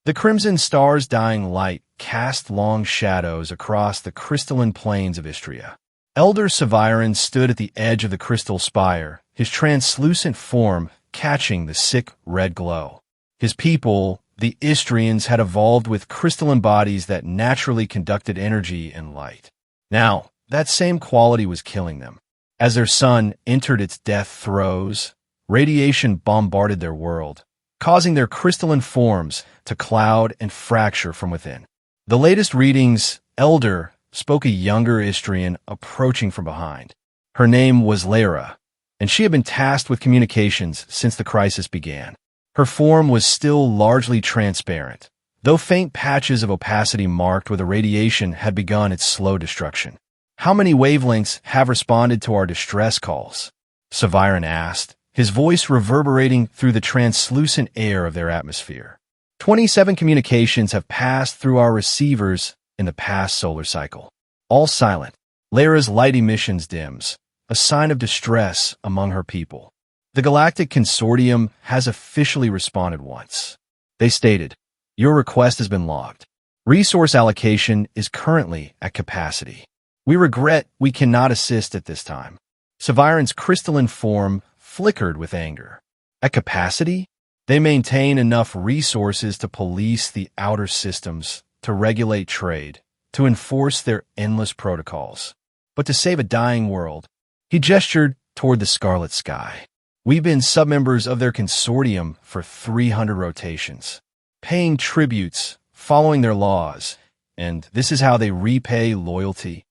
The crimson star's dying light cast long shadows across the crystalline plains of Istria. Elder Saviron stood at the edge of the crystal spire, his translucent form catching the sick red glow. His people, the Istrians, had evolved with crystalline bodies that naturally conducted energy and light. Now, that same quality was killing them. As their sun entered its death throes, radiation bombarded their world, causing their crystalline forms to cloud and fracture from within. The latest readings, Elder, spoke a younger Istrian approaching from behind. Her name was Lara, and she had been tasked with communications since the crisis began. Her form was still largely transparent, though faint patches of opacity marked where the radiation had begun its slow destruction. "How many wavelengths have responded to our distress calls?" Saviron asked, his voice reverberating through the translucent air of their atmosphere. 27 communications have passed through our receivers in the past solar cycle. All silent. Lara's light emissions dims, a sign of distress among her people. The Galactic Consortium has officially responded once. They stated, "Your request has been logged. Resource allocation is currently at capacity. We regret we cannot assist at this time." Saviron's crystalline form flickered with anger. At capacity? They maintain enough resources to police the outer systems, to regulate trade, to enforce their endless protocols. But to save a dying world, he gestured toward the scarlet sky. "We've been submembers of their consortium for 300 rotations, paying tributes, following their laws, and this is how they repay loyalty."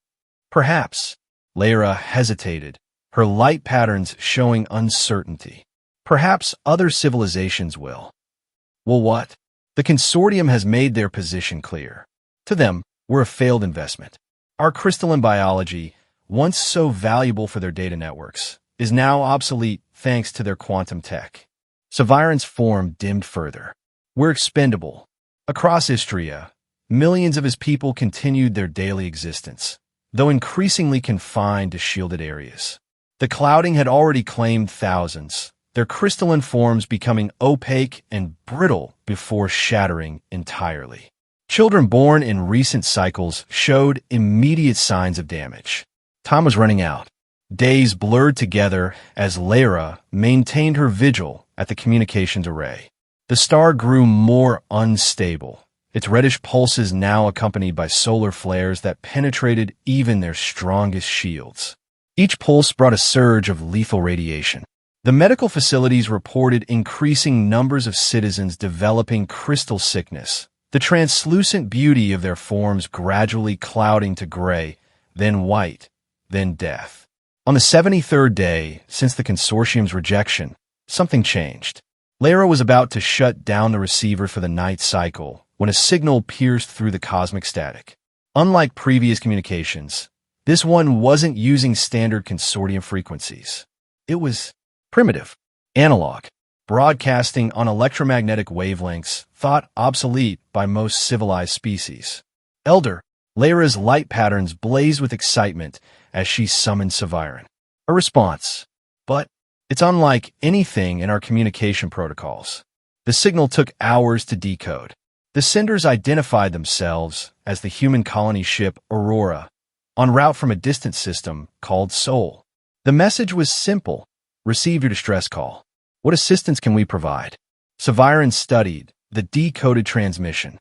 Perhaps. Lara hesitated, her light patterns showing uncertainty. Perhaps other civilizations will. Well, what? The consortium has made their position clear. To them, we're a failed investment. Our crystalline biology, once so valuable for their data networks, is now obsolete thanks to their quantum tech. Saviron's form dimmed further. "We're expendable." Across Istria, millions of his people continued their daily existence, though increasingly confined to shielded areas. The clouding had already claimed thousands, their crystalline forms becoming opaque and brittle before shattering entirely. Children born in recent cycles showed immediate signs of damage. Time was running out. Days blurred together as Lara maintained her vigil at the communications array. The star grew more unstable, its reddish pulses now accompanied by solar flares that penetrated even their strongest shields. Each pulse brought a surge of lethal radiation. The medical facilities reported increasing numbers of citizens developing crystal sickness, the translucent beauty of their forms gradually clouding to gray, then white, then death. On the 73rd day since the consortium's rejection, something changed. Lara was about to shut down the receiver for the night cycle when a signal pierced through the cosmic static. Unlike previous communications, this one wasn't using standard consortium frequencies. It was primitive, analog, broadcasting on electromagnetic wavelengths thought obsolete by most civilized species. Elder, Lara's light patterns blazed with excitement as she summoned Saviron. A response, but it's unlike anything in our communication protocols. The signal took hours to decode. The senders identified themselves as the human colony ship Aurora, en route from a distant system called Sol. The message was simple: receive your distress call. What assistance can we provide? Saviron studied the decoded transmission.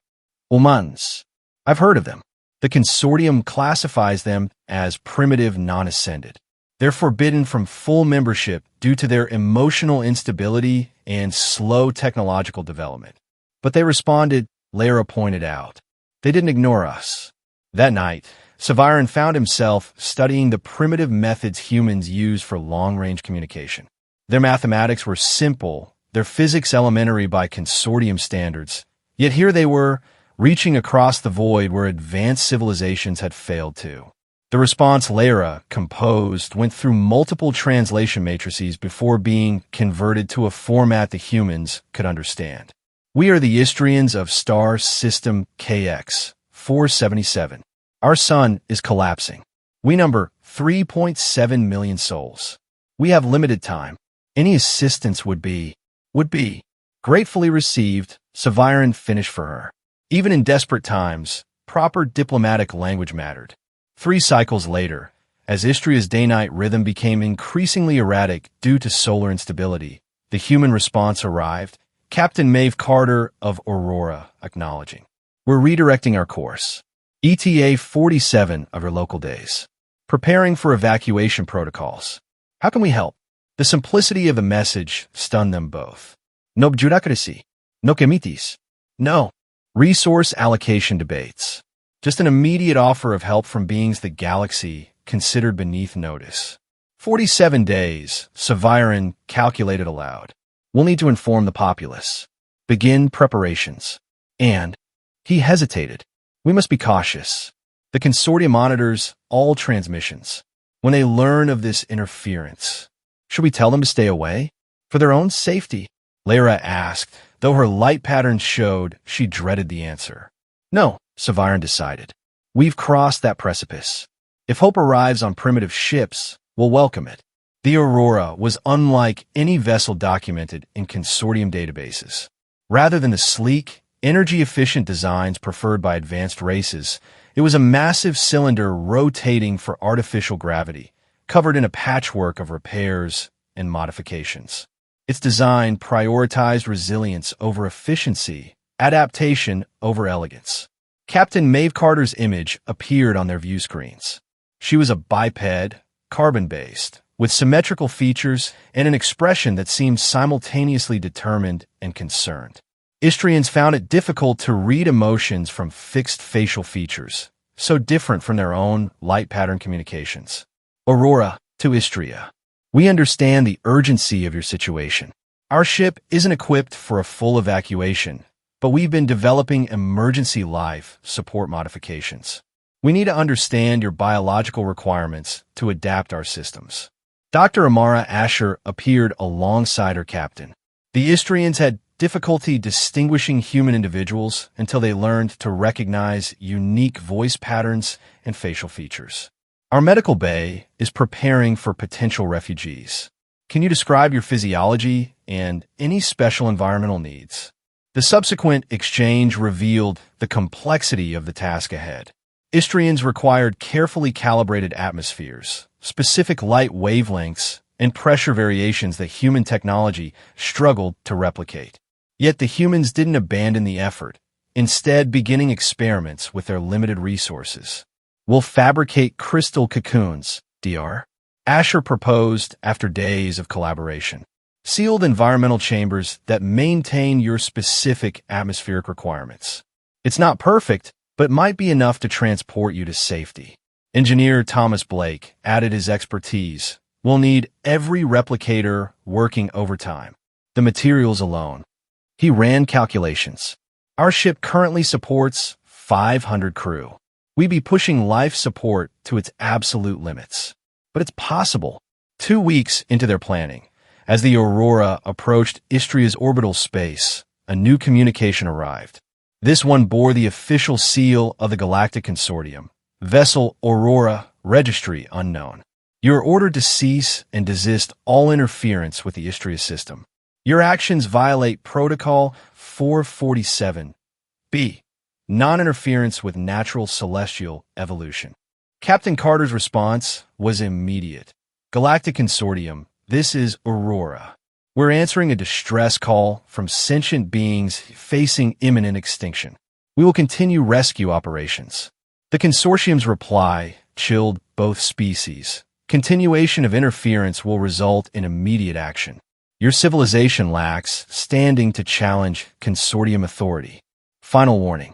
Humans. I've heard of them. The consortium classifies them as primitive non-ascended. They're forbidden from full membership due to their emotional instability and slow technological development. But they responded, Lara pointed out. They didn't ignore us. That night, Saviron found himself studying the primitive methods humans use for long-range communication. Their mathematics were simple, their physics elementary by consortium standards, yet here they were, reaching across the void where advanced civilizations had failed to. The response Lara composed went through multiple translation matrices before being converted to a format the humans could understand. We are the Istrians of Star System KX 477. Our sun is collapsing. We number 3.7 million souls. We have limited time. Any assistance would be Gratefully received, Saviron finished for her. Even in desperate times, proper diplomatic language mattered. 3 cycles later, as Istria's day-night rhythm became increasingly erratic due to solar instability, the human response arrived, Captain Maeve Carter of Aurora acknowledging. We're redirecting our course. ETA 47 of her local days. Preparing for evacuation protocols. How can we help? The simplicity of the message stunned them both. No bureaucracy. No committees. No resource allocation debates. Just an immediate offer of help from beings the galaxy considered beneath notice. 47 days, Saviron calculated aloud. We'll need to inform the populace. Begin preparations. And he hesitated. We must be cautious. The consortium monitors all transmissions. When they learn of this interference, should we tell them to stay away? For their own safety? Lyra asked, though her light patterns showed she dreaded the answer. No, Saviron decided. We've crossed that precipice. If hope arrives on primitive ships, we'll welcome it. The Aurora was unlike any vessel documented in consortium databases. Rather than the sleek, energy-efficient designs preferred by advanced races, it was a massive cylinder rotating for artificial gravity, covered in a patchwork of repairs and modifications. Its design prioritized resilience over efficiency, adaptation over elegance. Captain Maeve Carter's image appeared on their view screens. She was a biped, carbon-based, with symmetrical features and an expression that seemed simultaneously determined and concerned. Istrians found it difficult to read emotions from fixed facial features, so different from their own light pattern communications. Aurora to Istria. We understand the urgency of your situation. Our ship isn't equipped for a full evacuation, but we've been developing emergency life support modifications. We need to understand your biological requirements to adapt our systems. Dr. Amara Asher appeared alongside her captain. The Istrians had difficulty distinguishing human individuals until they learned to recognize unique voice patterns and facial features. Our medical bay is preparing for potential refugees. Can you describe your physiology and any special environmental needs? The subsequent exchange revealed the complexity of the task ahead. Istrians required carefully calibrated atmospheres, specific light wavelengths, and pressure variations that human technology struggled to replicate. Yet the humans didn't abandon the effort, instead beginning experiments with their limited resources. We'll fabricate crystal cocoons, Dr. Asher proposed after days of collaboration. Sealed environmental chambers that maintain your specific atmospheric requirements. It's not perfect, but might be enough to transport you to safety. Engineer Thomas Blake added his expertise. We'll need every replicator working overtime. The materials alone. He ran calculations. Our ship currently supports 500 crew. We'd be pushing life support to its absolute limits. But it's possible. 2 weeks into their planning, as the Aurora approached Istria's orbital space, a new communication arrived. This one bore the official seal of the Galactic Consortium. Vessel Aurora, registry unknown. You are ordered to cease and desist all interference with the Istria system. Your actions violate Protocol 447. B. Non-interference with natural celestial evolution. Captain Carter's response was immediate. Galactic Consortium, this is Aurora. We're answering a distress call from sentient beings facing imminent extinction. We will continue rescue operations. The consortium's reply chilled both species. Continuation of interference will result in immediate action. Your civilization lacks standing to challenge consortium authority. Final warning.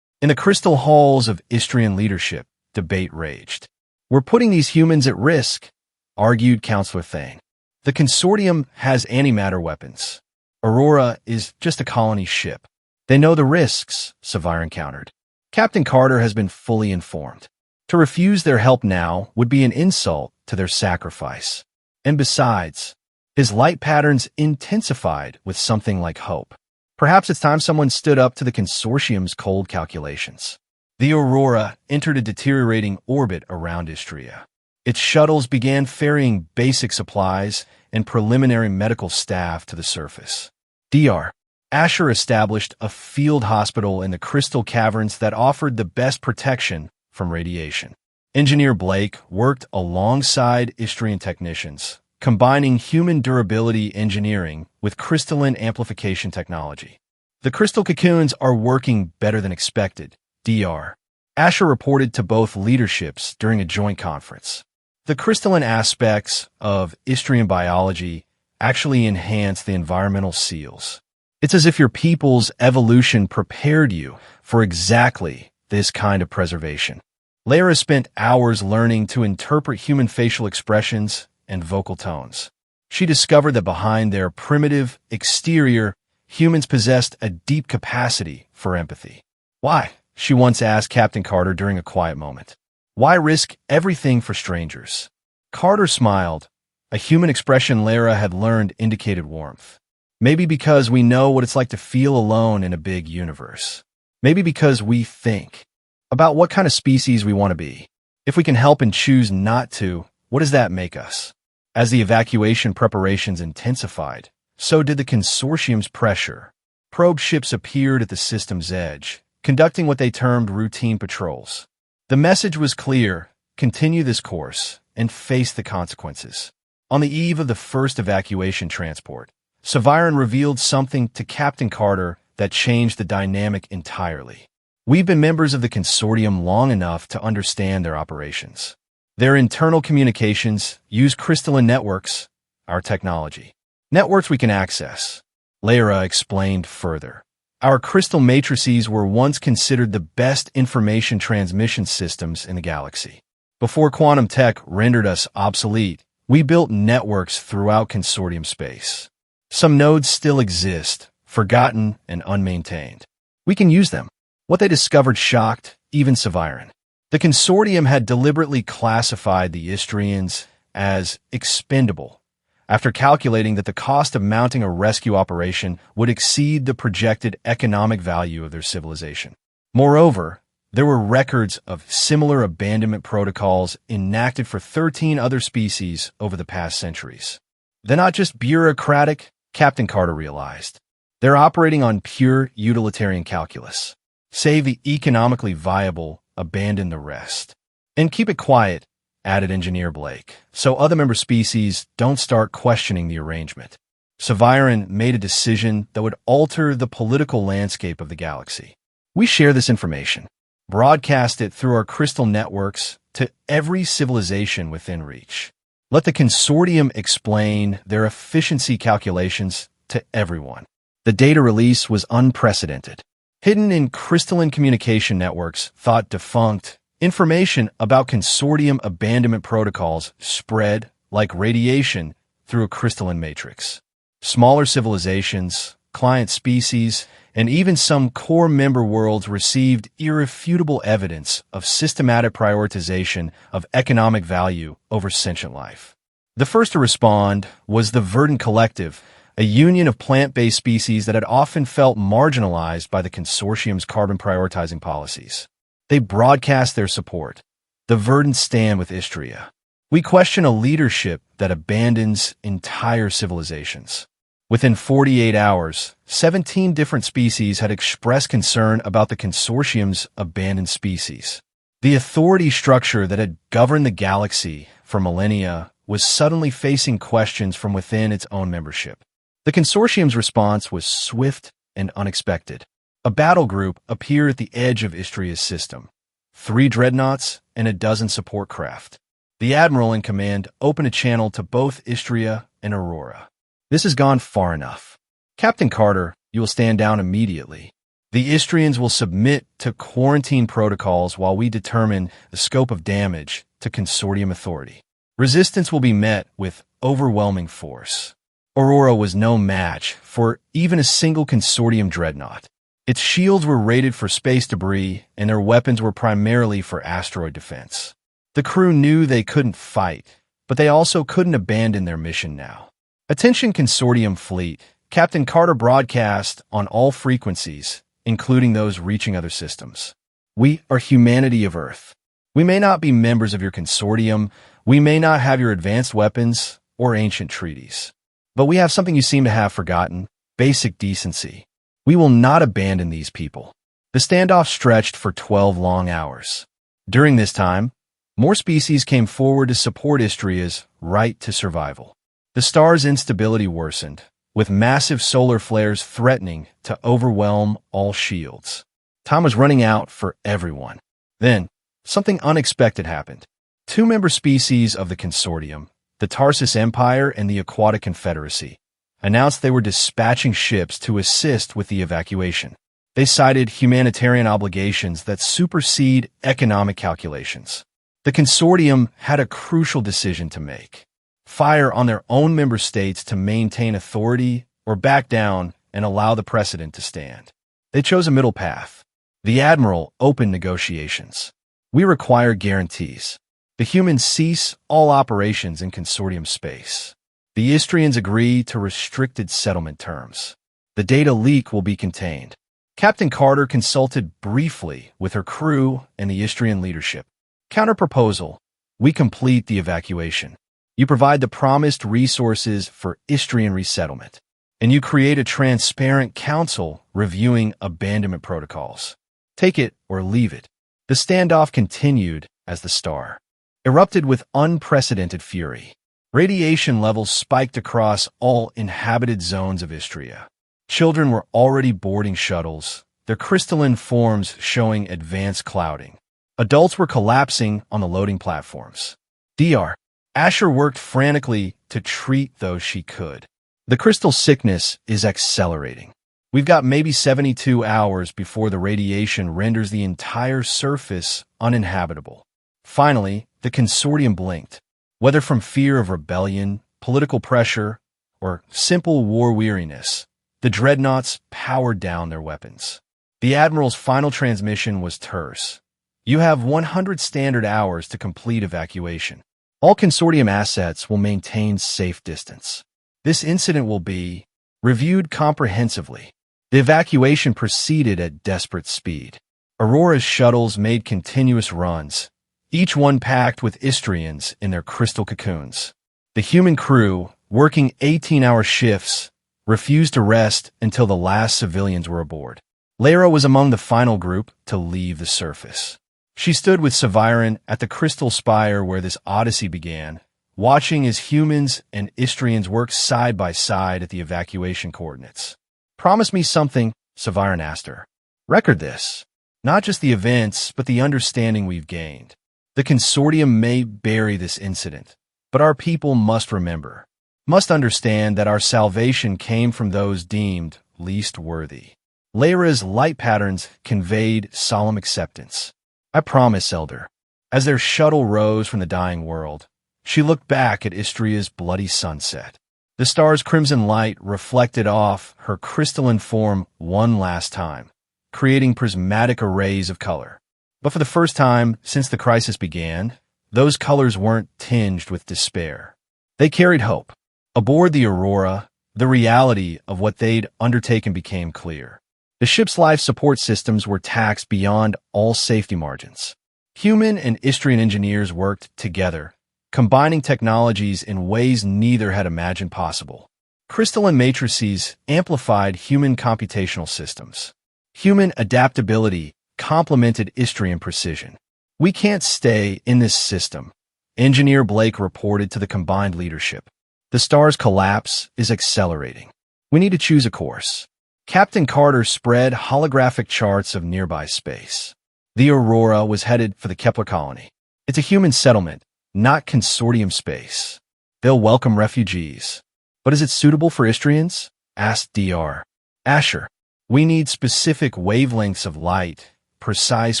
In the crystal halls of Istrian leadership, debate raged. We're putting these humans at risk, argued Counselor Thane. The consortium has antimatter weapons. Aurora is just a colony ship. They know the risks, Saviron countered. Captain Carter has been fully informed. To refuse their help now would be an insult to their sacrifice. And besides, his light patterns intensified with something like hope. Perhaps it's time someone stood up to the consortium's cold calculations. The Aurora entered a deteriorating orbit around Istria. Its shuttles began ferrying basic supplies and preliminary medical staff to the surface. Dr. Asher established a field hospital in the crystal caverns that offered the best protection from radiation. Engineer Blake worked alongside Istrian technicians, combining human durability engineering with crystalline amplification technology. The crystal cocoons are working better than expected, Dr. Asher reported to both leaderships during a joint conference. The crystalline aspects of Istrian biology actually enhance the environmental seals. It's as if your people's evolution prepared you for exactly this kind of preservation. Lara spent hours learning to interpret human facial expressions and vocal tones. She discovered that behind their primitive exterior, humans possessed a deep capacity for empathy. Why? She once asked Captain Carter during a quiet moment. Why risk everything for strangers? Carter smiled. A human expression Lara had learned indicated warmth. Maybe because we know what it's like to feel alone in a big universe. Maybe because we think about what kind of species we want to be. If we can help and choose not to, what does that make us? As the evacuation preparations intensified, so did the consortium's pressure. Probe ships appeared at the system's edge, conducting what they termed routine patrols. The message was clear: continue this course and face the consequences. On the eve of the first evacuation transport, Sci-Fi revealed something to Captain Carter that changed the dynamic entirely. We've been members of the consortium long enough to understand their operations. Their internal communications use crystalline networks, our technology. Networks we can access. Lara explained further. Our crystal matrices were once considered the best information transmission systems in the galaxy. Before quantum tech rendered us obsolete, we built networks throughout consortium space. Some nodes still exist, forgotten and unmaintained. We can use them. What they discovered shocked even Sci-Fi. The consortium had deliberately classified the Istrians as expendable, after calculating that the cost of mounting a rescue operation would exceed the projected economic value of their civilization. Moreover, there were records of similar abandonment protocols enacted for 13 other species over the past centuries. They're not just bureaucratic, Captain Carter realized. They're operating on pure utilitarian calculus. Save the economically viable, abandon the rest. And keep it quiet, added Engineer Blake, so other member species don't start questioning the arrangement. Sci-Fi made a decision that would alter the political landscape of the galaxy. We share this information, broadcast it through our crystal networks to every civilization within reach. Let the consortium explain their efficiency calculations to everyone. The data release was unprecedented. Hidden in crystalline communication networks, thought defunct, information about consortium abandonment protocols spread like radiation through a crystalline matrix. Smaller civilizations, client species, and even some core member worlds received irrefutable evidence of systematic prioritization of economic value over sentient life. The first to respond was the Verdant Collective, a union of plant-based species that had often felt marginalized by the consortium's carbon-prioritizing policies. They broadcast their support. The Verdant stand with Istria. We question a leadership that abandons entire civilizations. Within 48 hours, 17 different species had expressed concern about the consortium's abandoned species. The authority structure that had governed the galaxy for millennia was suddenly facing questions from within its own membership. The consortium's response was swift and unexpected. A battle group appeared at the edge of Istria's system. 3 dreadnoughts and a dozen support craft. The admiral in command opened a channel to both Istria and Aurora. This has gone far enough. Captain Carter, you will stand down immediately. The Istrians will submit to quarantine protocols while we determine the scope of damage to consortium authority. Resistance will be met with overwhelming force. Aurora was no match for even a single consortium dreadnought. Its shields were rated for space debris, and their weapons were primarily for asteroid defense. The crew knew they couldn't fight, but they also couldn't abandon their mission now. Attention Consortium Fleet, Captain Carter broadcast on all frequencies, including those reaching other systems. We are humanity of Earth. We may not be members of your consortium, we may not have your advanced weapons or ancient treaties. But we have something you seem to have forgotten: basic decency. We will not abandon these people. The standoff stretched for 12 long hours. During this time, more species came forward to support Istria's right to survival. The star's instability worsened, with massive solar flares threatening to overwhelm all shields. Time was running out for everyone. Then, something unexpected happened. Two member species of the consortium, the Tarsus Empire and the Aquatic Confederacy, announced they were dispatching ships to assist with the evacuation. They cited humanitarian obligations that supersede economic calculations. The consortium had a crucial decision to make: fire on their own member states to maintain authority or back down and allow the precedent to stand. They chose a middle path. The admiral opened negotiations. We require guarantees. The humans cease all operations in consortium space. The Istrians agree to restricted settlement terms. The data leak will be contained. Captain Carter consulted briefly with her crew and the Istrian leadership. Counterproposal: we complete the evacuation. You provide the promised resources for Istrian resettlement. And you create a transparent council reviewing abandonment protocols. Take it or leave it. The standoff continued as the star erupted with unprecedented fury. Radiation levels spiked across all inhabited zones of Istria. Children were already boarding shuttles, their crystalline forms showing advanced clouding. Adults were collapsing on the loading platforms. Dr. Asher worked frantically to treat those she could. The crystal sickness is accelerating. We've got maybe 72 hours before the radiation renders the entire surface uninhabitable. Finally, the consortium blinked. Whether from fear of rebellion, political pressure, or simple war weariness, the dreadnoughts powered down their weapons. The admiral's final transmission was terse. You have 100 standard hours to complete evacuation. All consortium assets will maintain safe distance. This incident will be reviewed comprehensively. The evacuation proceeded at desperate speed. Aurora's shuttles made continuous runs, each one packed with Istrians in their crystal cocoons. The human crew, working 18-hour shifts, refused to rest until the last civilians were aboard. Lara was among the final group to leave the surface. She stood with Saviron at the crystal spire where this odyssey began, watching as humans and Istrians worked side by side at the evacuation coordinates. "Promise me something," Saviron asked her. "Record this. Not just the events, but the understanding we've gained. The consortium may bury this incident, but our people must remember, must understand that our salvation came from those deemed least worthy." Lyra's light patterns conveyed solemn acceptance. "I promise, Elder." As their shuttle rose from the dying world, she looked back at Istria's bloody sunset. The star's crimson light reflected off her crystalline form one last time, creating prismatic arrays of color. But for the first time since the crisis began, those colors weren't tinged with despair. They carried hope. Aboard the Aurora, the reality of what they'd undertaken became clear. The ship's life support systems were taxed beyond all safety margins. Human and Istrian engineers worked together, combining technologies in ways neither had imagined possible. Crystalline matrices amplified human computational systems. Human adaptability complemented Istrian precision. "We can't stay in this system," Engineer Blake reported to the combined leadership. "The star's collapse is accelerating. We need to choose a course." Captain Carter spread holographic charts of nearby space. The Aurora was headed for the Kepler colony. It's a human settlement, not consortium space. They'll welcome refugees. "But is it suitable for Istrians?" asked Dr. Asher. "We need specific wavelengths of light, precise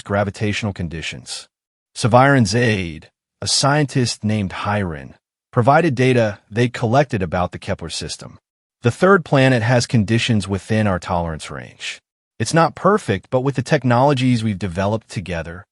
gravitational conditions." Saviron's aide, a scientist named Hiren, provided data they collected about the Kepler system. "The third planet has conditions within our tolerance range. It's not perfect, but with the technologies we've developed together."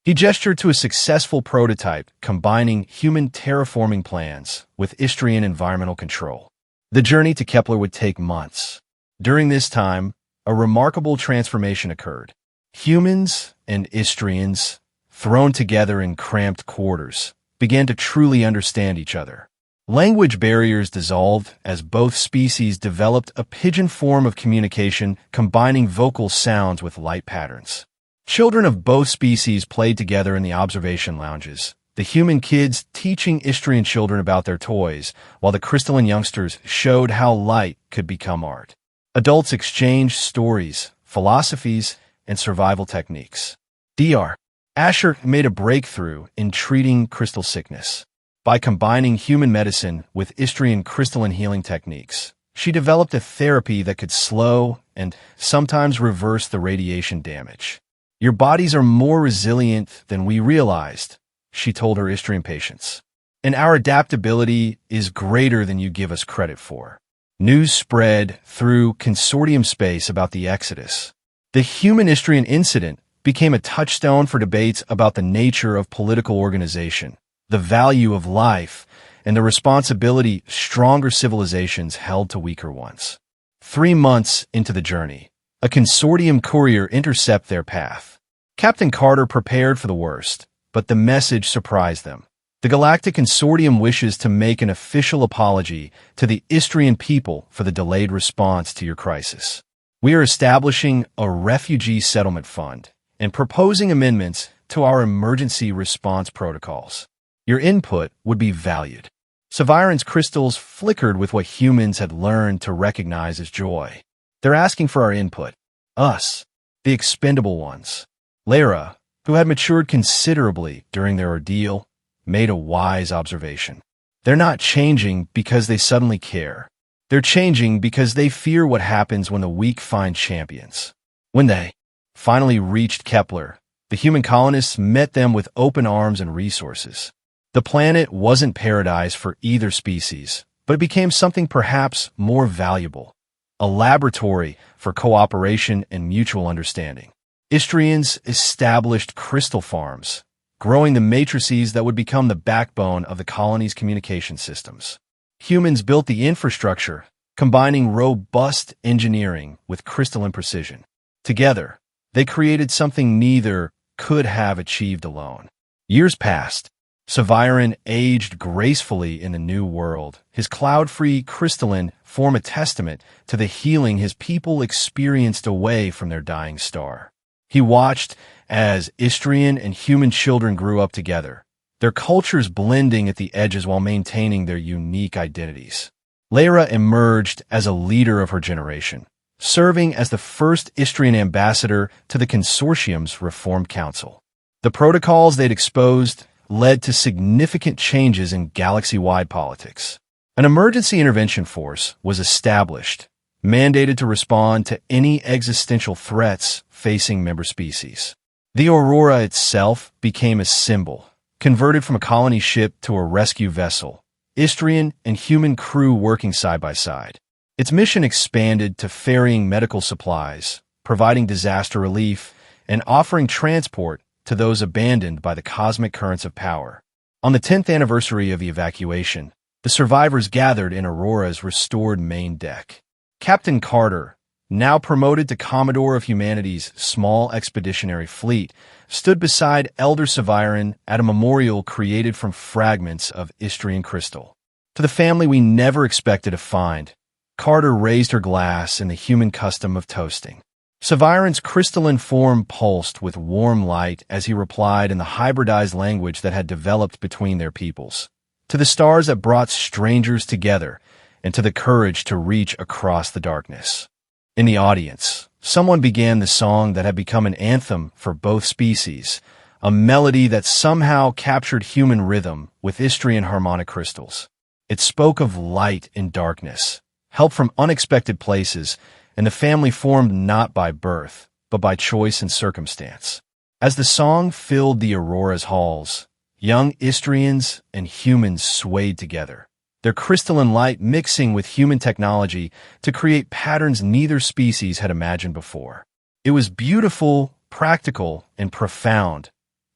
He gestured to a successful prototype combining human terraforming plans with Istrian environmental control. The journey to Kepler would take months. During this time, a remarkable transformation occurred. Humans and Istrians, thrown together in cramped quarters, began to truly understand each other. Language barriers dissolved as both species developed a pigeon form of communication combining vocal sounds with light patterns. Children of both species played together in the observation lounges, the human kids teaching Istrian children about their toys, while the crystalline youngsters showed how light could become art. Adults exchanged stories, philosophies, and survival techniques. Dr. Asher made a breakthrough in treating crystal sickness. By combining human medicine with Istrian crystalline healing techniques, she developed a therapy that could slow and sometimes reverse the radiation damage. "Your bodies are more resilient than we realized," she told her Istrian patients. "And our adaptability is greater than you give us credit for." News spread through consortium space about the Exodus. The human Istrian incident became a touchstone for debates about the nature of political organization, the value of life, and the responsibility stronger civilizations held to weaker ones. 3 months into the journey, a consortium courier intercepted their path. Captain Carter prepared for the worst, but the message surprised them. "The Galactic Consortium wishes to make an official apology to the Istrian people for the delayed response to your crisis. We are establishing a refugee settlement fund and proposing amendments to our emergency response protocols. Your input would be valued." Saviron's crystals flickered with what humans had learned to recognize as joy. "They're asking for our input. Us, the expendable ones." Lara, who had matured considerably during their ordeal, made a wise observation. "They're not changing because they suddenly care. They're changing because they fear what happens when the weak find champions." When they finally reached Kepler, the human colonists met them with open arms and resources. The planet wasn't paradise for either species, but it became something perhaps more valuable, a laboratory for cooperation and mutual understanding. Istrians established crystal farms, growing the matrices that would become the backbone of the colony's communication systems. Humans built the infrastructure, combining robust engineering with crystalline precision. Together, they created something neither could have achieved alone. Years passed. Saviron aged gracefully in the new world. His cloud-free crystalline form a testament to the healing his people experienced away from their dying star. He watched as Istrian and human children grew up together, their cultures blending at the edges while maintaining their unique identities. Lara emerged as a leader of her generation, serving as the first Istrian ambassador to the consortium's Reformed Council. The protocols they'd exposed led to significant changes in galaxy-wide politics. An emergency intervention force was established, mandated to respond to any existential threats facing member species. The Aurora itself became a symbol, converted from a colony ship to a rescue vessel, Istrian and human crew working side by side. Its mission expanded to ferrying medical supplies, providing disaster relief, and offering transport to those abandoned by the cosmic currents of power. On the 10th anniversary of the evacuation, the survivors gathered in Aurora's restored main deck. Captain Carter, now promoted to Commodore of humanity's small expeditionary fleet, stood beside Elder Saviron at a memorial created from fragments of Istrian crystal. "To the family we never expected to find," Carter raised her glass in the human custom of toasting. Saviron's crystalline form pulsed with warm light as he replied in the hybridized language that had developed between their peoples. "To the stars that brought strangers together, and to the courage to reach across the darkness." In the audience, someone began the song that had become an anthem for both species, a melody that somehow captured human rhythm with Istrian harmonic crystals. It spoke of light in darkness, help from unexpected places, and the family formed not by birth, but by choice and circumstance. As the song filled the Aurora's halls, young Istrians and humans swayed together, their crystalline light mixing with human technology to create patterns neither species had imagined before. It was beautiful, practical, and profound,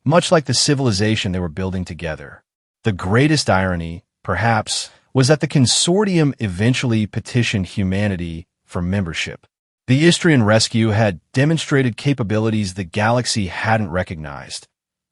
much like the civilization they were building together. The greatest irony, perhaps, was that the consortium eventually petitioned humanity for membership. The Istrian rescue had demonstrated capabilities the galaxy hadn't recognized: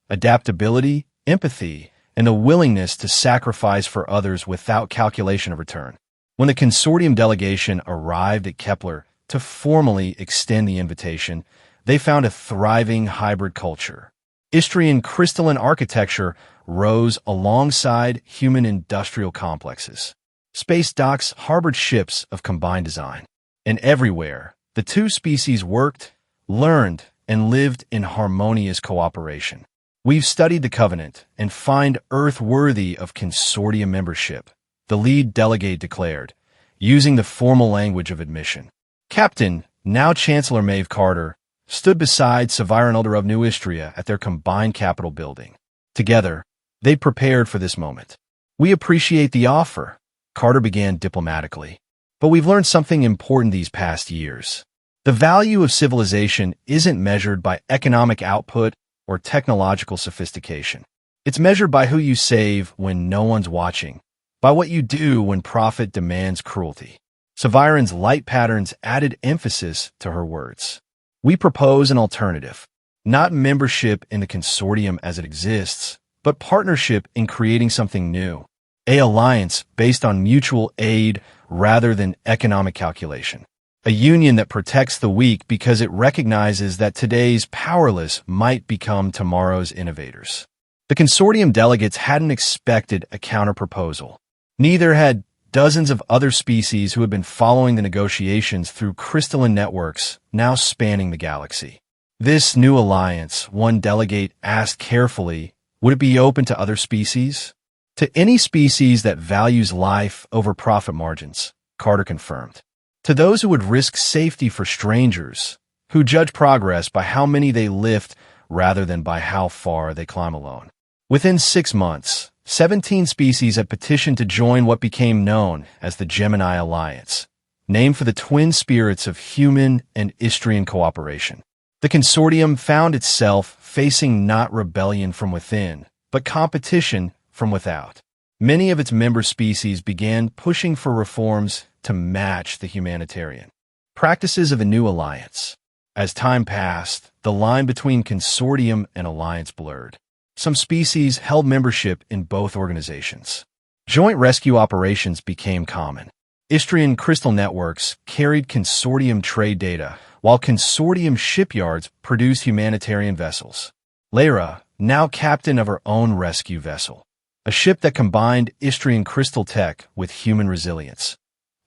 adaptability, empathy, and the willingness to sacrifice for others without calculation of return. When the consortium delegation arrived at Kepler to formally extend the invitation, they found a thriving hybrid culture. Istrian crystalline architecture rose alongside human industrial complexes. Space docks harbored ships of combined design. And everywhere, the two species worked, learned, and lived in harmonious cooperation. We've studied the covenant and find Earth worthy of consortium membership, the lead delegate declared, using the formal language of admission. Captain, now Chancellor Maeve Carter, stood beside Sci-Fi and Elder of New Istria at their combined Capitol building. Together, they prepared for this moment. We appreciate the offer, Carter began diplomatically. But we've learned something important these past years. The value of civilization isn't measured by economic output or technological sophistication. It's measured by who you save when no one's watching, by what you do when profit demands cruelty. Saviron's light patterns added emphasis to her words. We propose an alternative, not membership in the consortium as it exists, but partnership in creating something new, an alliance based on mutual aid rather than economic calculation, a union that protects the weak because it recognizes that today's powerless might become tomorrow's innovators. The consortium delegates hadn't expected a counterproposal. Neither had dozens of other species who had been following the negotiations through crystalline networks now spanning the galaxy. This new alliance, one delegate asked carefully, would it be open to other species? To any species that values life over profit margins, Carter confirmed. To those who would risk safety for strangers, who judge progress by how many they lift rather than by how far they climb alone. Within 6 months, 17 species had petitioned to join what became known as the Gemini Alliance, named for the twin spirits of human and Istrian cooperation. The consortium found itself facing not rebellion from within, but competition from without. Many of its member species began pushing for reforms to match the humanitarian practices of the new alliance. As time passed, the line between consortium and alliance blurred. Some species held membership in both organizations. Joint rescue operations became common. Istrian crystal networks carried consortium trade data, while consortium shipyards produced humanitarian vessels. Lyra, now captain of her own rescue vessel, a ship that combined Istrian crystal tech with human resilience,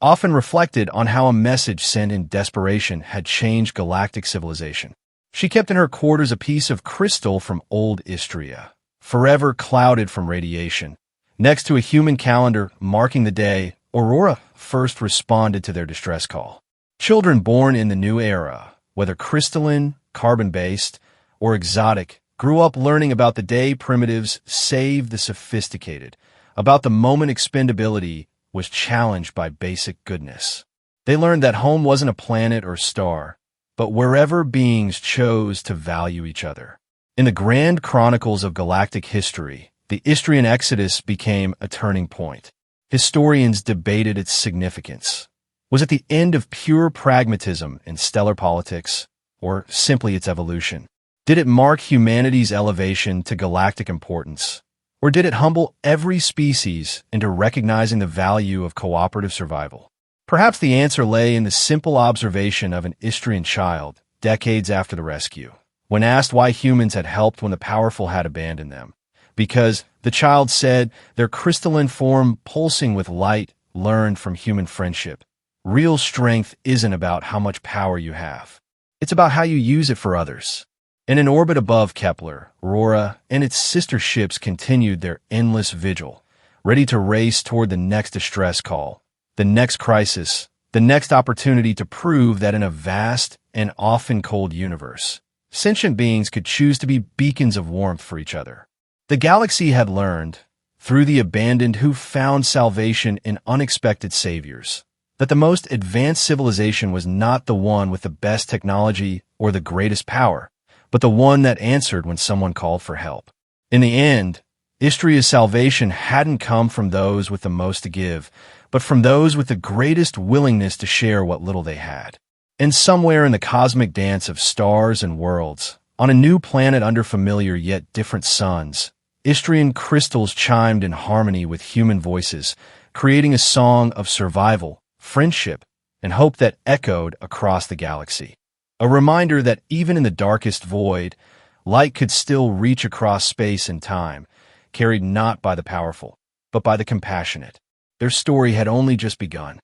often reflected on how a message sent in desperation had changed galactic civilization. She kept in her quarters a piece of crystal from old Istria, forever clouded from radiation, next to a human calendar marking the day Aurora first responded to their distress call. Children born in the new era, whether crystalline, carbon-based, or exotic, grew up learning about the day primitives saved the sophisticated, about the moment expendability was challenged by basic goodness. They learned that home wasn't a planet or star, but wherever beings chose to value each other. In the grand chronicles of galactic history, the Istrian exodus became a turning point. Historians debated its significance. Was it the end of pure pragmatism in stellar politics, or simply its evolution? Did it mark humanity's elevation to galactic importance, or did it humble every species into recognizing the value of cooperative survival? Perhaps the answer lay in the simple observation of an Istrian child, decades after the rescue, when asked why humans had helped when the powerful had abandoned them. Because, the child said, their crystalline form pulsing with light learned from human friendship. Real strength isn't about how much power you have. It's about how you use it for others. In an orbit above Kepler, Aurora and its sister ships continued their endless vigil, ready to race toward the next distress call, the next crisis, the next opportunity to prove that in a vast and often cold universe, sentient beings could choose to be beacons of warmth for each other. The galaxy had learned, through the abandoned who found salvation in unexpected saviors, that the most advanced civilization was not the one with the best technology or the greatest power, but the one that answered when someone called for help. In the end, Istria's salvation hadn't come from those with the most to give, but from those with the greatest willingness to share what little they had. And somewhere in the cosmic dance of stars and worlds, on a new planet under familiar yet different suns, Istrian crystals chimed in harmony with human voices, creating a song of survival, friendship, and hope that echoed across the galaxy. A reminder that even in the darkest void, light could still reach across space and time, carried not by the powerful, but by the compassionate. Their story had only just begun.